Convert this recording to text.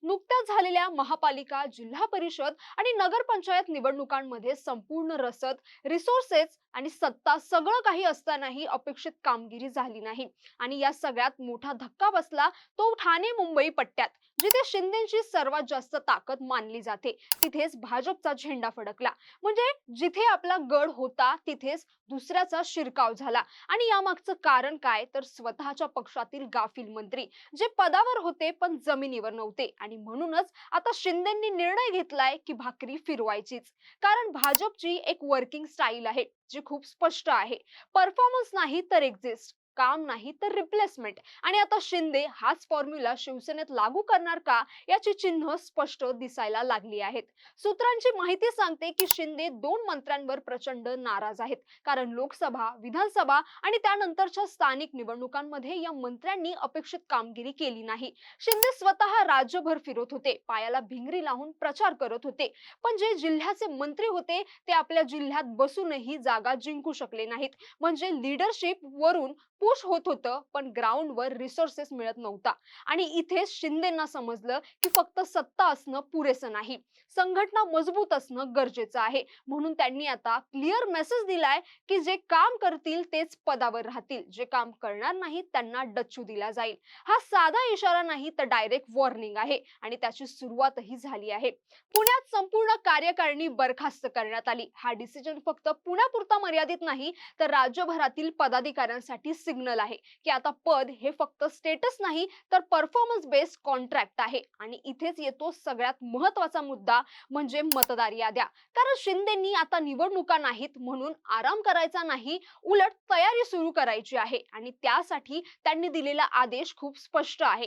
नुकत्याच झालेल्या महापालिका, जिल्हा परिषद आणि नगरपंचायत निवडणुकांमध्ये संपूर्ण रसद, रिसोर्सेस आणि सत्ता सगळं काही असतानाही अपेक्षित कामगिरी झाली नाही. आणि या सगळ्यात मोठा धक्का बसला तो ठाणे मुंबई पट्ट्यात, जिथे शिंदेची सर्वात जास्त ताकद मानली जाते. तिथेच भाजपचा झेंडा फडकला. म्हणजे जिथे आपला गड होता तिथेच दुसऱ्याचा शिरकाव झाला. आणि यामागचं कारण काय, तर स्वतःच्या पक्षातील गाफील मंत्री जे पदावर होते पण जमिनीवर नव्हते. आणि म्हणूनच आता शिंदेंनी निर्णय घेतलाय की भाकरी फिरवायचीच. कारण भाजपची एक वर्किंग स्टाईल आहे जी खूप स्पष्ट आहे. परफॉर्मन्स नाही तर एक्झिस्ट, काम नाही तर रिप्लेसमेंट. आणि आता शिंदे हाच फॉर्म्युला शिवसेनेत लागू करणार का, याची चिन्ह स्पष्ट दिसायला लागली आहेत. सूत्रांची माहिती सांगते की शिंदे दोन मंत्र्यांवर प्रचंड नाराज आहेत. कारण लोकसभा, विधानसभा आणि त्यानंतरच्या स्थानिक निवडणुकांमध्ये या मंत्र्यांनी अपेक्षित कामगिरी केली नाही. शिंदे स्वतः राज्यभर फिरत होते, पायाला भिंगरी लावून प्रचार करत होते. पण जे जिल्ह्याचे मंत्री होते ते आपल्या जिल्ह्यात बसूनही जागा जिंकू शकले नाहीत. म्हणजे लीडरशिप वरून पुश होत होतं पण ग्राउंडवर रिसोर्सेस मिळत नव्हता. आणि इथे शिंदेंना समजलं की फक्त सत्ता असणं पुरेसं नाही, संघटना मजबूत असणं गरजेचं आहे. म्हणून त्यांनी आता क्लिअर मेसेज दिलाय की जे काम करतील तेच पदावर राहतील, जे काम करणार नाहीत त्यांना डच्चू दिला जाईल. हा साधा इशारा नाही तर डायरेक्ट वॉर्निंग आहे. आणि त्याची सुरुवातही झाली आहे. पुण्यात संपूर्ण कार्यकारिणी बरखास्त करण्यात आली. हा डिसिजन फक्त पुण्यापुरता मर्यादित नाही तर राज्यभरातील पदाधिकाऱ्यांसाठी सिग्नल आहे की आता पद हे फक्त स्टेटस नाही तर परफॉर्मन्स बेस्ड कॉन्ट्रॅक्ट आहे. आणि इथेच येतो सगळ्यात महत्त्वाचा मुद्दा, म्हणजे मतदार याद्या. कारण शिंदेंनी आता निवडणुका नाहीत म्हणून आराम करायचा नाही, उलट तयारी सुरू करायची आहे. आणि त्यासाठी त्यांनी दिलेला आदेश खूप स्पष्ट आहे